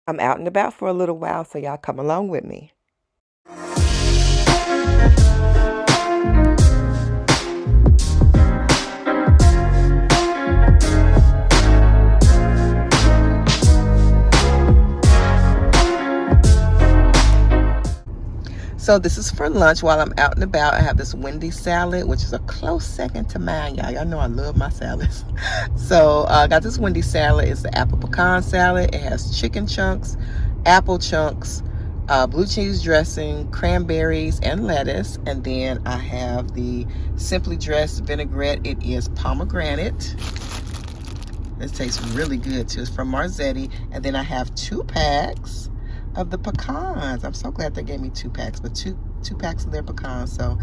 I'm out and about for a little while, so y'all come along with me. So this is for lunch while I'm out and about. I have this Wendy salad, which is a close second to mine, y'all. Y'all know I love my salads. So I got this Wendy salad. It's the apple pecan salad. It has chicken chunks, apple chunks, blue cheese dressing, cranberries, and lettuce. And then I have the simply dressed vinaigrette. It is pomegranate. This tastes really good too. It's from Marzetti. And then I have 2 packs of the pecans. I'm so glad they gave me 2 packs, but two packs of their pecans. So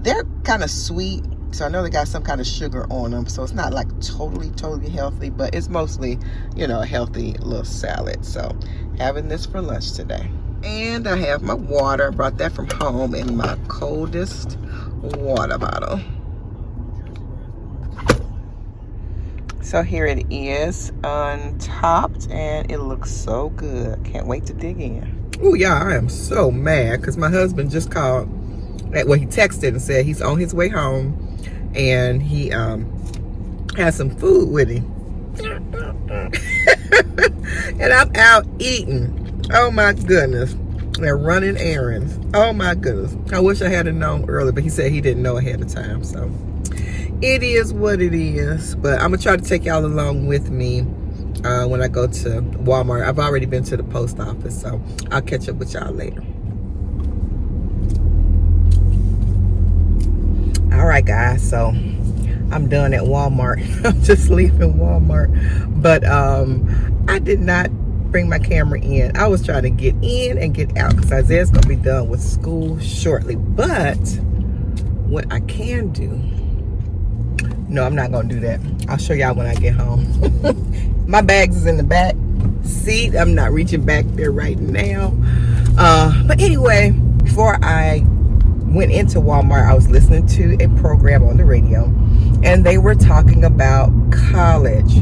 they're kind of sweet. So I know they got some kind of sugar on them. So it's not like totally healthy, but it's mostly, a healthy little salad. So having this for lunch today. And I have my water. I brought that from home in my coldest water bottle. So here it is untopped, and it looks so good. Can't wait to dig in. Oh, yeah, I am so mad because my husband just called. Well, he texted and said he's on his way home, and he has some food with him. And I'm out eating. Oh, my goodness. They're running errands. Oh, my goodness. I wish I had known earlier, but he said he didn't know ahead of time, so it is what it is. But I'm gonna try to take y'all along with me when I go to Walmart. I've already been to the post office, so I'll catch up with y'all later. All right, guys, so I'm done at Walmart. I'm just leaving Walmart, but I did not bring my camera in. I was trying to get in and get out because Isaiah's gonna be done with school shortly. But what I can do, no, I'm not gonna do that. I'll show y'all when I get home. My bags is in the back seat. I'm not reaching back there right now. But anyway, before I went into Walmart, I was listening to a program on the radio, and they were talking about college,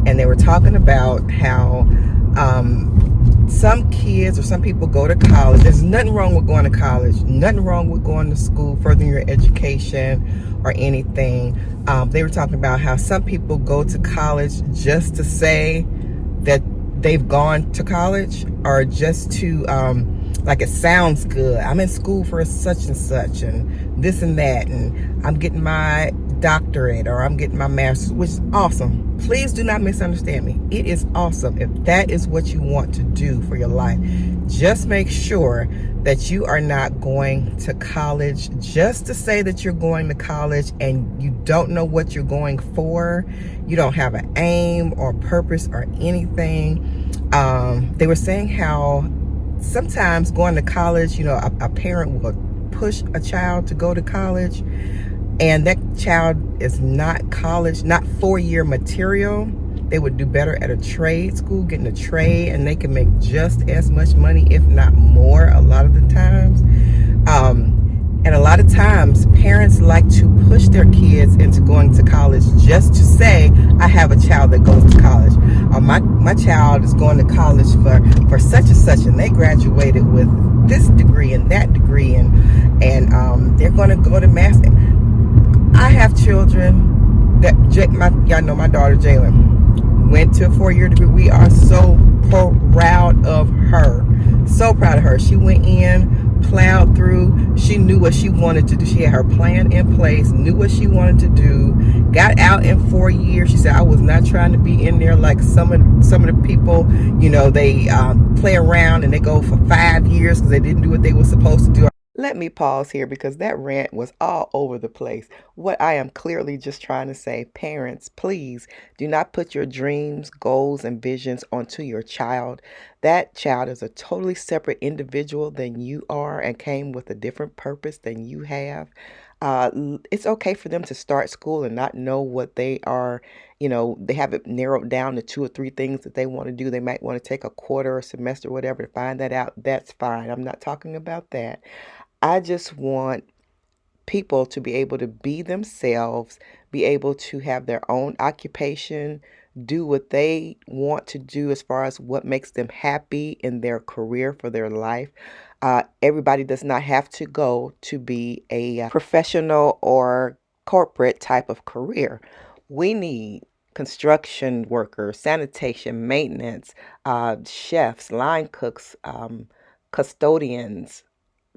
and they were talking about how some kids or some people go to college. There's nothing wrong with going to college, nothing wrong with going to school, furthering your education or anything. They were talking about how some people go to college just to say that they've gone to college, or just to like it sounds good. I'm in school for such and such and this and that, and I'm getting my doctorate or I'm getting my master's, which is awesome. Please do not misunderstand me. It is awesome if that is what you want to do for your life. Just make sure that you are not going to college just to say that you're going to college and you don't know what you're going for. You don't have an aim or purpose or anything. They were saying how sometimes going to college, a parent will push a child to go to college, and that child is not college, not 4-year material. They would do better at a trade school, getting a trade, and they can make just as much money, if not more, a lot of the times. And a lot of times, parents like to push their kids into going to college just to say, I have a child that goes to college. Or my child is going to college for such and such, and they graduated with this degree and that degree, and they're going to go to master. I have children that y'all know my daughter Jalen went to a 4-year degree. We are so proud of her. So proud of her. She went in, plowed through. She knew what she wanted to do. She had her plan in place, knew what she wanted to do, got out in 4 years. She said, I was not trying to be in there like some of the people, they play around and they go for 5 years because they didn't do what they were supposed to do. Let me pause here because that rant was all over the place. What I am clearly just trying to say, parents, please do not put your dreams, goals, and visions onto your child. That child is a totally separate individual than you are and came with a different purpose than you have. It's okay for them to start school and not know what they are. They have it narrowed down to 2 or 3 things that they want to do. They might want to take a quarter or semester, whatever, to find that out. That's fine. I'm not talking about that. I just want people to be able to be themselves, be able to have their own occupation, do what they want to do as far as what makes them happy in their career for their life. Everybody does not have to go to be a professional or corporate type of career. We need construction workers, sanitation, maintenance, chefs, line cooks, custodians,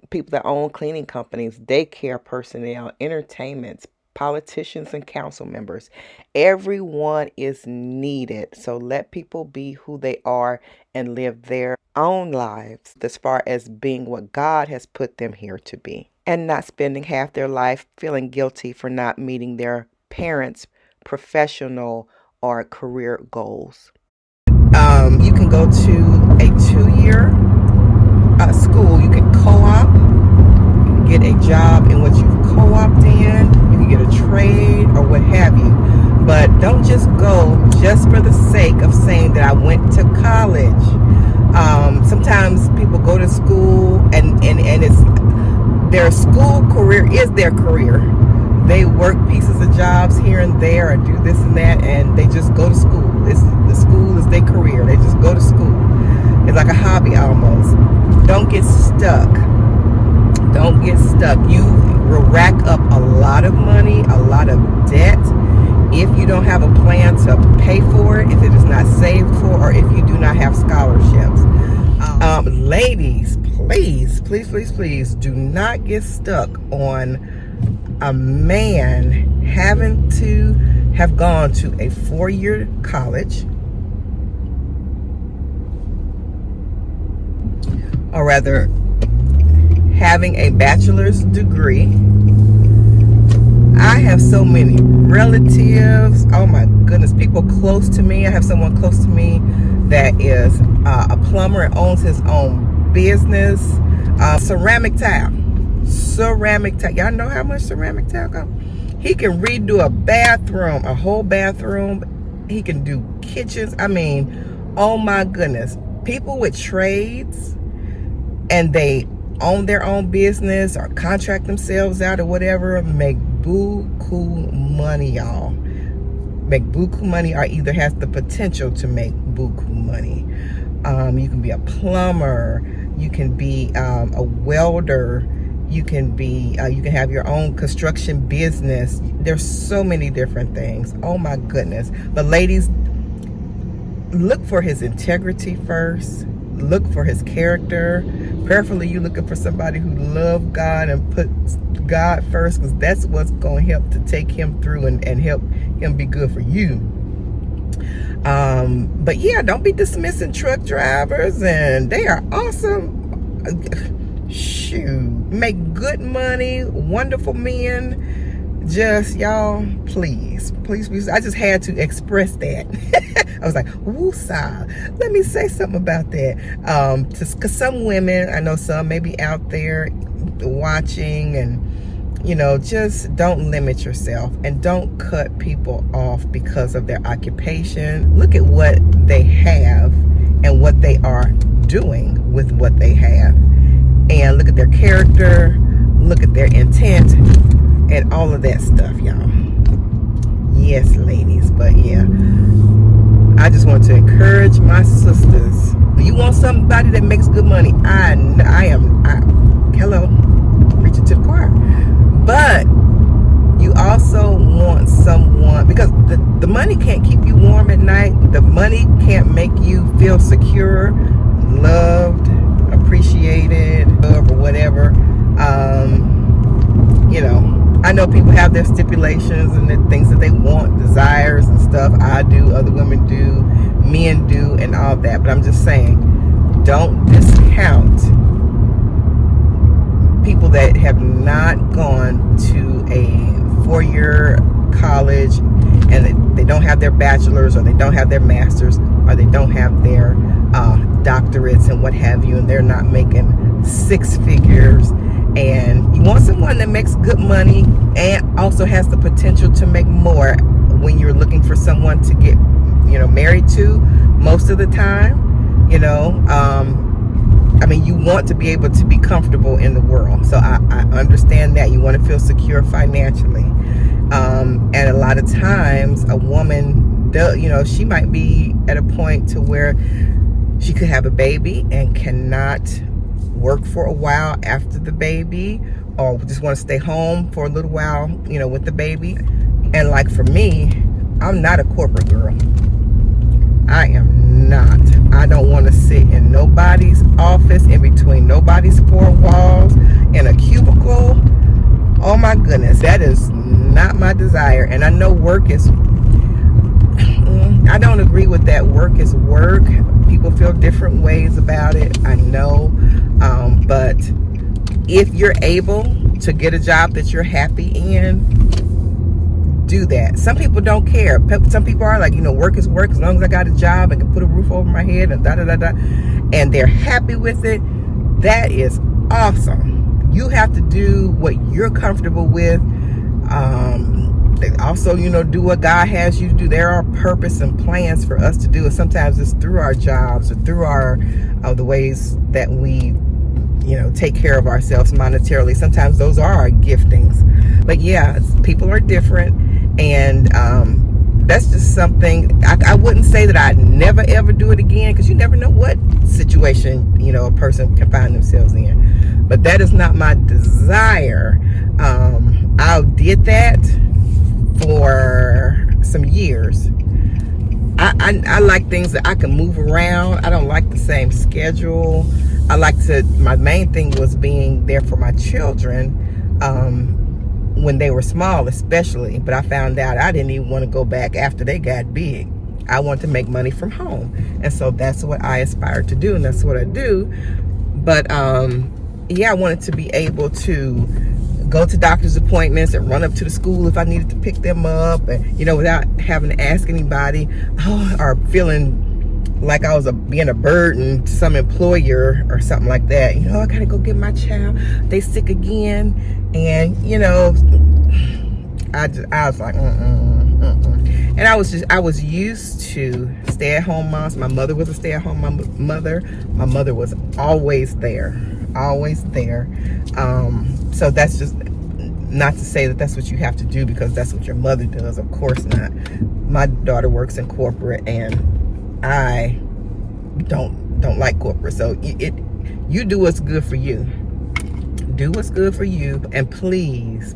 people that own cleaning companies, daycare personnel, entertainments, politicians, and council members. Everyone is needed. So let people be who they are and live their own lives as far as being what God has put them here to be, and not spending half their life feeling guilty for not meeting their parents' professional or career goals. You can go to a 2-year school. You can co-op, get a job in what you've co-opted in. You can get a trade or what have you. But don't just go just for the sake of saying that I went to college. Sometimes people go to school and it's their school career is their career. They work pieces of jobs here and there and do this and that, and they just go to school. The school is their career. They just go to school. It's like a hobby almost. Don't get stuck. Don't get stuck. You will rack up a lot of money, a lot of debt, if you don't have a plan to pay for it, if it is not saved for, or if you do not have scholarships. Ladies, please do not get stuck on a man having to have gone to a 4-year college, or rather having a bachelor's degree. I have so many relatives, oh my goodness, people close to me. I have someone close to me that is a plumber and owns his own business. Ceramic tile. Y'all know how much ceramic tile costs? He can redo a bathroom, a whole bathroom. He can do kitchens. I mean, oh my goodness. People with trades and they own their own business or contract themselves out or whatever make buku money, y'all. Make buku money, or either has the potential to make buku money. You can be a plumber. You can be a welder. You can be, you can have your own construction business. There's so many different things. Oh my goodness. But ladies, look for his integrity first. Look for his character. Prayerfully, you're looking for somebody who loves God and puts God first, because that's what's going to help to take him through and help him be good for you. But yeah, don't be dismissing truck drivers, and they are awesome. Shoot, make good money, wonderful men. Just, y'all, please. I just had to express that. I was like, woosah. Let me say something about that. Because some women, I know some may be out there watching, and, you know, just don't limit yourself and don't cut people off because of their occupation. Look at what they have and what they are doing with what they have. And look at their character, look at their intent, and all of that stuff, y'all. Yes, ladies. But yeah, I just want to encourage my sisters. You want somebody that makes good money? Hello, preaching to the choir. But you also want someone, because the money can't keep you warm at night. The money can't make you feel secure, loved, appreciated, or whatever. You know, I know people have their stipulations and the things that they want, desires and stuff. I do, other women do, men do, and all that. But I'm just saying, don't discount people that have not gone to a 4-year college and they don't have their bachelor's, or they don't have their master's, or they don't have their doctorates and what have you, and they're not making 6 figures. And you want someone that makes good money and also has the potential to make more when you're looking for someone to get, you know, married to most of the time. You know, I mean, you want to be able to be comfortable in the world. So I understand that. You want to feel secure financially. And a lot of times a woman you know, she might be at a point to where she could have a baby and cannot work for a while after the baby, or just want to stay home for a little while, you know, with the baby. And like for me, I'm not a corporate girl. I am not. I don't want to sit in nobody's office, in between nobody's four walls, in a cubicle. Oh my goodness, that is not my desire. And I know work is, I don't agree with that. Work is work. People feel different ways about it, I know. But if you're able to get a job that you're happy in, do that. Some people don't care. Some people are like, you know, work is work. As long as I got a job and can put a roof over my head and and they're happy with it, that is awesome. You have to do what you're comfortable with. Also, you know, do what God has you to do. There are purpose and plans for us to do, and sometimes it's through our jobs or through our the ways that we, you know, take care of ourselves monetarily. Sometimes those are our giftings. But yeah, people are different, and that's just something. I wouldn't say that I'd never ever do it again, because you never know what situation, you know, a person can find themselves in. But that is not my desire. I did that for some years. I like things that I can move around. I don't like the same schedule. I like to, my main thing was being there for my children when they were small, especially. But I found out I didn't even want to go back after they got big. I wanted to make money from home. And so that's what I aspired to do, and that's what I do. But yeah, I wanted to be able to go to doctor's appointments and run up to the school if I needed to pick them up, and, you know, without having to ask anybody, or feeling like I was being a burden to some employer or something like that. You know, I gotta go get my child, they sick again. And, you know, I was like, And I was used to stay-at-home moms. My mother was a stay-at-home mother. My mother was always there. So that's just not to say that that's what you have to do because that's what your mother does. Of course not. My daughter works in corporate, and I don't like corporate. So you do what's good for you. Do what's good for you, and please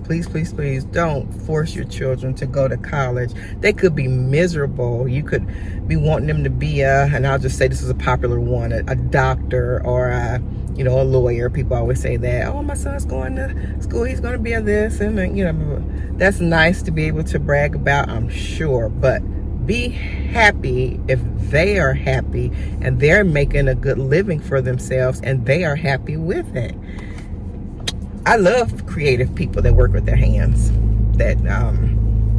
don't force your children to go to college. They could be miserable. You could be wanting them to be and I'll just say this is a popular one, a doctor or a lawyer. People always say that, oh, my son's going to school, he's going to be a this, and you know, that's nice to be able to brag about, I'm sure, but be happy if they are happy and they're making a good living for themselves and they are happy with it. I love creative people that work with their hands. That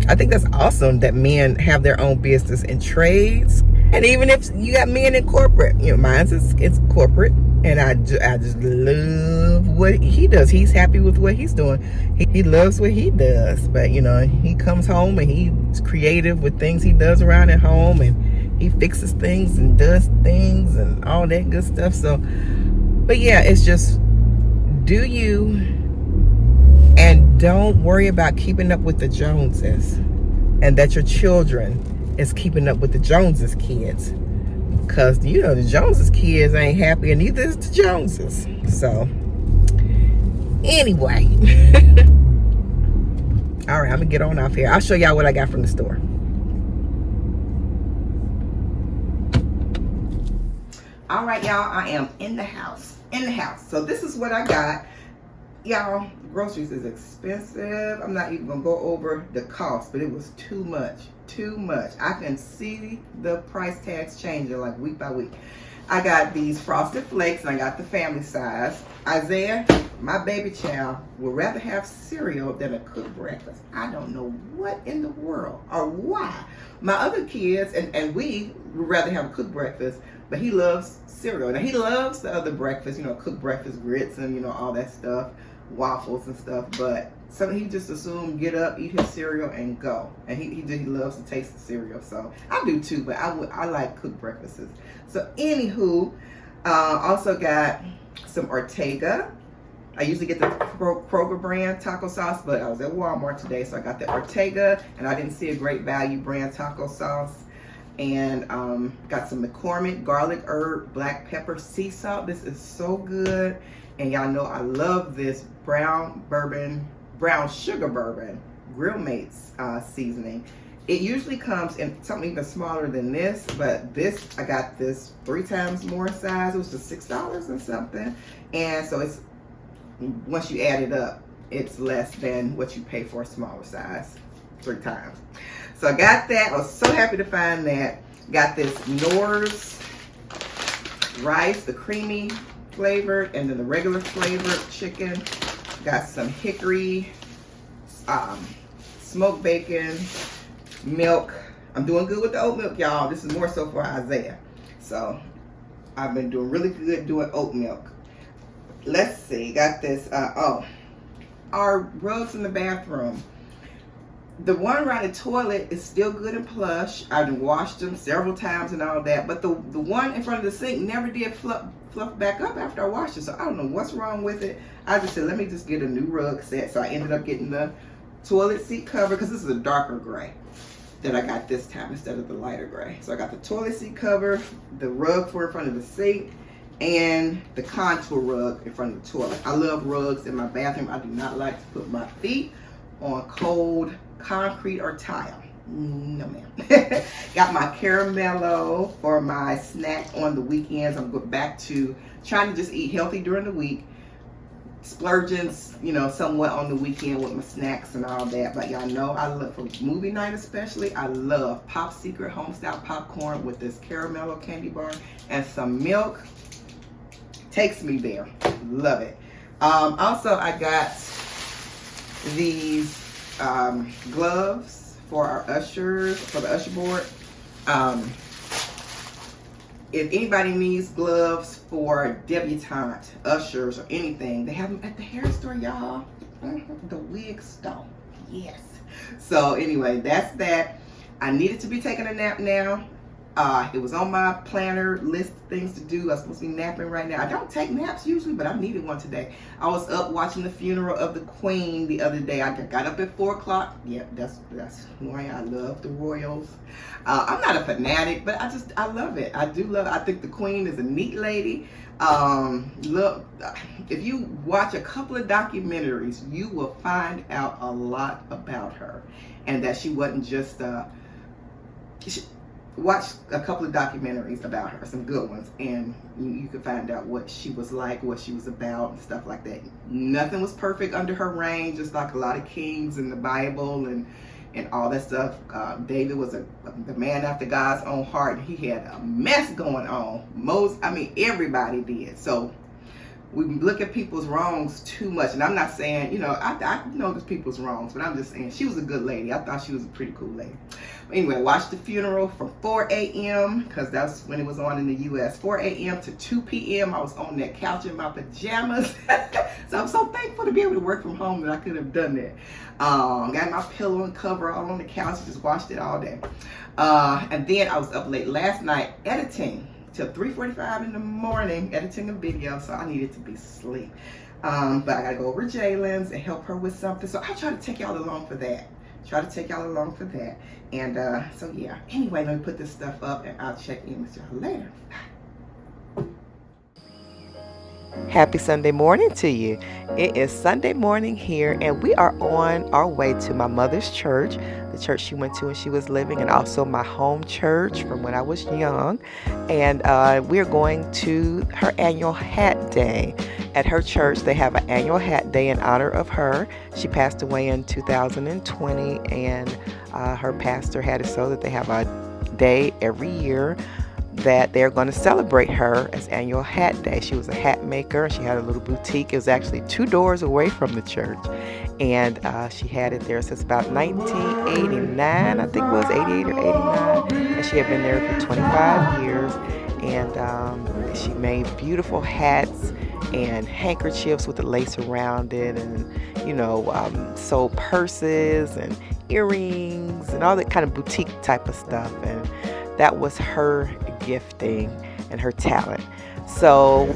I think that's awesome that men have their own business and trades. And even if you got men in corporate, you know, mine's it's corporate, and I just love what he does. He's happy with what he's doing. He loves what he does. But you know, he comes home and he's creative with things he does around at home, and he fixes things and does things and all that good stuff. So, but yeah, it's just, do you, and don't worry about keeping up with the Joneses, and that your children is keeping up with the Joneses kids, because you know the Joneses kids ain't happy, and neither is the Joneses. So anyway, all right, I'm gonna get on off here. I'll show y'all what I got from the store. All right, y'all, I am in the house. So this is what I got. Y'all, groceries is expensive. I'm not even gonna go over the cost, but it was too much. I can see the price tags changing like week by week. I got these Frosted Flakes, and I got the family size. Isaiah, my baby child, would rather have cereal than a cooked breakfast. I don't know what in the world or why. My other kids and we would rather have a cooked breakfast, but he loves cereal. Now he loves the other breakfast, you know, cooked breakfast, grits, and you know, all that stuff, waffles and stuff. But so he just assumed get up, eat his cereal, and go. And he loves the taste of cereal. So I do too, but I like cooked breakfasts. So anywho, also got some Ortega. I usually get the Kroger brand taco sauce, but I was at Walmart today, so I got the Ortega, and I didn't see a Great Value brand taco sauce. And got some McCormick garlic herb black pepper sea salt. This is so good. And y'all know I love this brown sugar bourbon Grill Mates seasoning. It usually comes in something even smaller than this, but this, I got this 3 times more size. It was just $6 and something. And so it's, once you add it up, it's less than what you pay for a smaller size 3 times. So I got that. I was so happy to find that. Got this Knorr's rice, the creamy flavored, and then the regular flavored chicken. Got some hickory, smoked bacon, milk. I'm doing good with the oat milk, y'all. This is more so for Isaiah. So I've been doing really good doing oat milk. Let's see. Got this. Our rugs in the bathroom. The one around the toilet is still good and plush. I've washed them several times and all that. But the one in front of the sink never did fluff back up after I washed it. So I don't know what's wrong with it. I just said, let me just get a new rug set. So I ended up getting the toilet seat cover, because this is a darker gray that I got this time instead of the lighter gray. So I got the toilet seat cover, the rug for in front of the sink, and the contour rug in front of the toilet. I love rugs in my bathroom. I do not like to put my feet on cold concrete or tile. No ma'am. Got my caramello for my snack on the weekends. I'm going back to trying to just eat healthy during the week, splurging, you know, somewhat on the weekend with my snacks and all that. But y'all know I love, for movie night especially, I love Pop Secret homestyle popcorn with this caramello candy bar and some milk. Takes me there. Love it. Also, I got these gloves for our ushers, for the usher board. If anybody needs gloves for debutante, ushers, or anything, they have them at the hair store, y'all. The wig store. Yes. So anyway, that's that. I needed to be taking a nap now. It was on my planner list of things to do. I was supposed to be napping right now. I don't take naps usually, but I needed one today. I was up watching the funeral of the Queen the other day. I got up at 4 o'clock. Yep, that's who I am. I love the royals. I'm not a fanatic, but I love it. I do love it. I think the Queen is a neat lady. Look, if you watch a couple of documentaries, you will find out a lot about her, and that she wasn't just watch a couple of documentaries about her, some good ones, and you can find out what she was like, what she was about, and stuff like that. Nothing was perfect under her reign, just like a lot of kings in the Bible and all that stuff. David was the man after God's own heart. He had a mess going on. Everybody did. So we look at people's wrongs too much, and I'm not saying, you know, I know there's people's wrongs, but I'm just saying she was a good lady. I thought she was a pretty cool lady. But anyway, watched the funeral from 4 a.m. because that's when it was on in the U.S. 4 a.m. to 2 p.m. I was on that couch in my pajamas. So I'm so thankful to be able to work from home that I could have done that. Got my pillow and cover all on the couch, just watched it all day. And then I was up late last night editing till 3:45 in the morning, editing a video, so I needed to be asleep. But I gotta go over to Jalen's and help her with something, so I'll try to take y'all along for that. And so yeah, anyway, let me put this stuff up and I'll check in with y'all later. Happy Sunday morning to you. It is Sunday morning here, and we are on our way to my mother's church, the church she went to when she was living, and also my home church from when I was young. And we're going to her annual hat day. At her church, they have an annual hat day in honor of her. She passed away in 2020, and her pastor had it so that they have a day every year that they're going to celebrate her as annual hat day. She was a hat maker. She had a little boutique. It was actually 2 doors away from the church, and she had it there since about 1989, I think it was 88 or 89, and she had been there for 25 years. And she made beautiful hats and handkerchiefs with the lace around it, and sold purses and earrings and all that kind of boutique type of stuff. And that was her gifting and her talent. So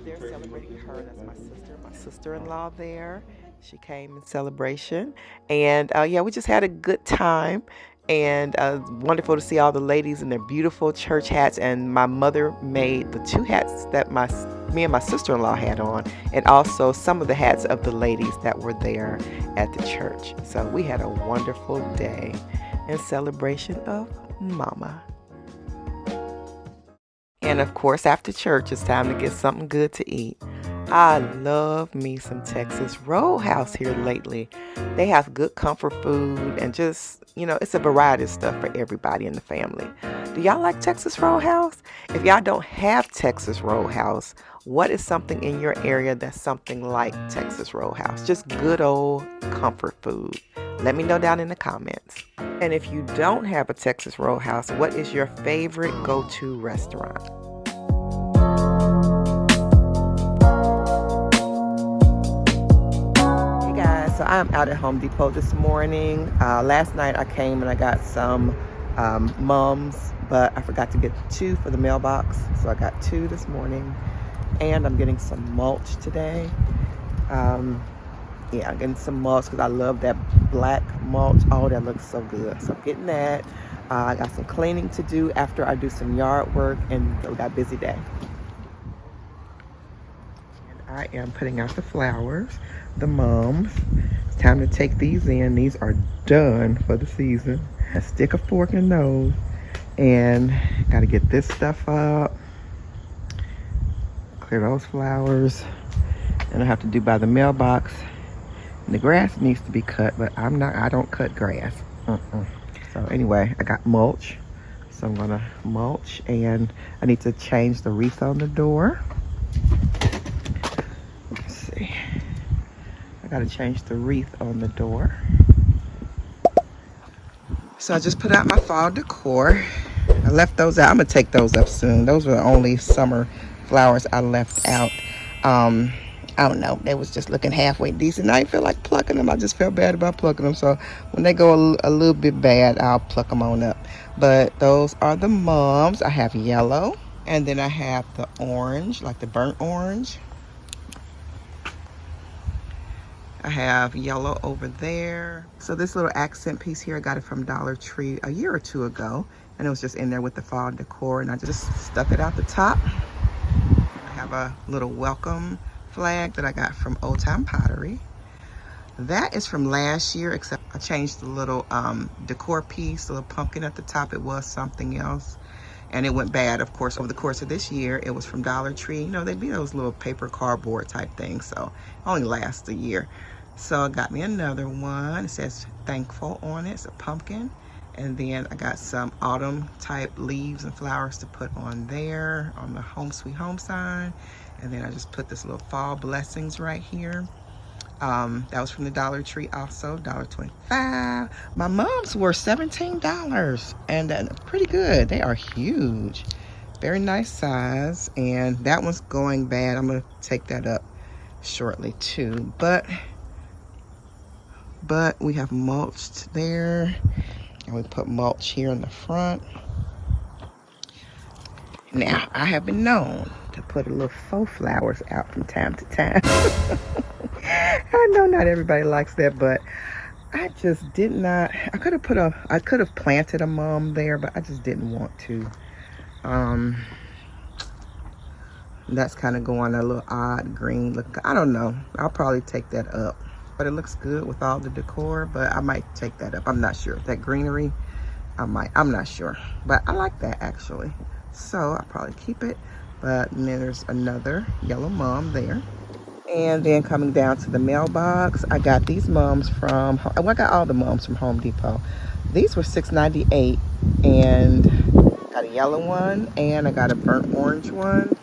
they're celebrating her. That's my sister-in-law there. She came in celebration, and we just had a good time. And wonderful to see all the ladies in their beautiful church hats. And my mother made the 2 hats that me and my sister-in-law had on, and also some of the hats of the ladies that were there at the church. So we had a wonderful day in celebration of Mama. And of course, after church, it's time to get something good to eat. I love me some Texas Roadhouse here lately. They have good comfort food and just, it's a variety of stuff for everybody in the family. Do y'all like Texas Roadhouse? If y'all don't have Texas Roadhouse, what is something in your area that's something like Texas Roadhouse? Just good old comfort food. Let me know down in the comments. And if you don't have a Texas Roadhouse, what is your favorite go-to restaurant? Hey guys, so I'm out at Home Depot this morning. Last night I came and I got some Mauves, but I forgot to get 2 for the mailbox. So I got 2 this morning. And I'm getting some mulch today. Yeah, I'm getting some mulch because I love that black mulch. Oh, that looks so good. So I'm getting that. I got some cleaning to do after I do some yard work, and we got a busy day. And I am putting out the flowers, the mums. It's time to take these in. These are done for the season. I stick a fork in those, and got to get this stuff up. Clear those flowers. And I have to do by the mailbox. And the grass needs to be cut, but I don't cut grass. So anyway, I got mulch. So I'm gonna mulch, and I need to change the wreath on the door. Let's see. I gotta change the wreath on the door. So I just put out my fall decor. I left those out. I'm gonna take those up soon. Those were the only summer flowers I left out. I don't know, they was just looking halfway decent. I didn't feel like plucking them. I just felt bad about plucking them. So when they go a little bit bad, I'll pluck them on up. But those are the mums. I have yellow, and then I have the orange, like the burnt orange. I have yellow over there. So this little accent piece here, I got it from Dollar Tree a year or 2 ago. And it was just in there with the fall decor, and I just stuck it out the top. I have a little welcome flag that I got from Old Time Pottery. That is from last year, except I changed the little decor piece, the little pumpkin at the top. It was something else, and it went bad, of course, over the course of this year. It was from Dollar Tree. They'd be those little paper cardboard type things, so it only lasts a year. So I got me another one. It says thankful on it. It's a pumpkin. And then I got some autumn type leaves and flowers to put on there on the Home Sweet Home sign. And then I just put this little fall blessings right here. That was from the Dollar Tree also, $1.25. My mums were $17, and pretty good. They are huge, very nice size. And that one's going bad. I'm gonna take that up shortly too. But we have mulched there, and we put mulch here in the front. Now, I have been known to put a little faux flowers out from time to time. I know not everybody likes that, but I just did not. I could have planted a mum there, but I just didn't want to. That's kind of going a little odd green look. I don't know. I'll probably take that up. But it looks good with all the decor, but I might take that up. I'm not sure. That greenery, I'm not sure. But I like that actually. So I'll probably keep it. But then there's another yellow mum there. And then coming down to the mailbox, I got these mums from, I got all the mums from Home Depot. These were $6.98, and got a yellow one, and I got a burnt orange one.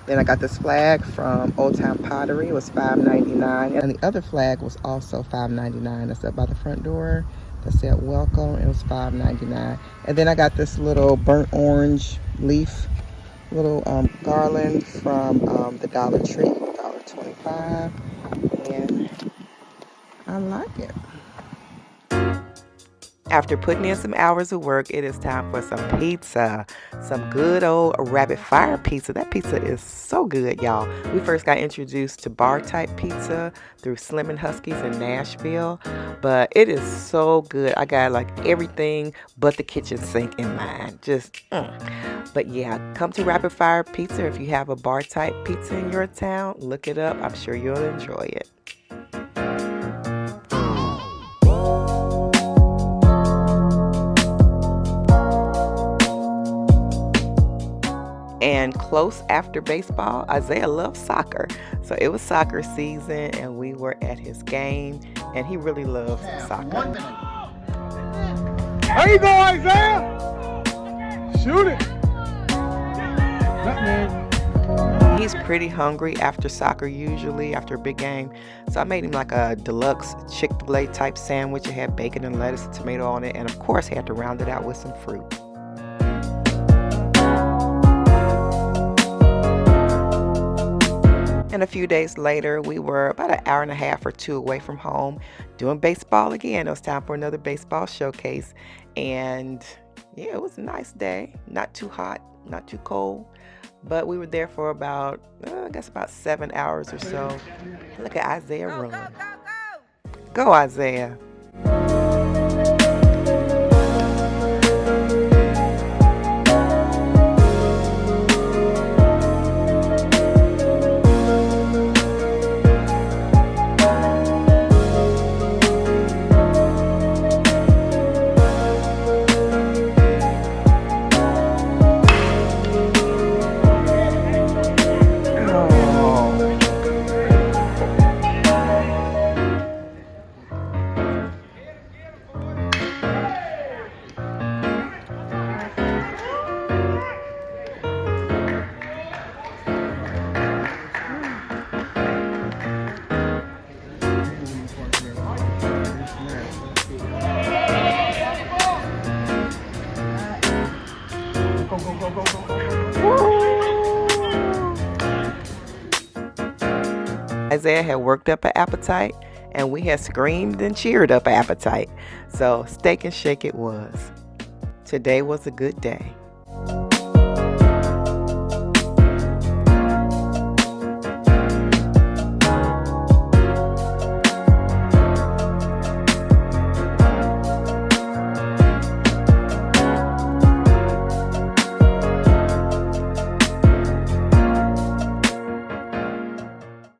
Then I got this flag from Old Time Pottery. It was $5.99, and the other flag was also $5.99. That's up by the front door. That said welcome. It was $5.99. And then I got this little burnt orange leaf, little garland from the Dollar Tree, $1.25, and I like it. After putting in some hours of work, it is time for some pizza. Some good old rapid fire pizza. That pizza is so good, y'all. We first got introduced to bar type pizza through Slim and Huskies in Nashville, but it is so good. I got like everything but the kitchen sink in mine. But yeah, come to Rapid Fire Pizza if you have a bar type pizza in your town. Look it up. I'm sure you'll enjoy it. And close after baseball, Isaiah loves soccer. So it was soccer season and we were at his game, and he really loves soccer. There you go, Isaiah! Shoot it! He's pretty hungry after soccer usually, after a big game. So I made him like a deluxe Chick-fil-A type sandwich. It had bacon and lettuce and tomato on it, and of course had to round it out with some fruit. And a few days later, we were about an hour and a half or two away from home doing baseball again. It was time for another baseball showcase. And yeah, it was a nice day. Not too hot, not too cold. But we were there for about, I guess about 7 hours or so. Look at Isaiah run. Go, Isaiah. Isaiah had worked up an appetite, and we had screamed and cheered up an appetite. So steak and shake it was. Today was a good day.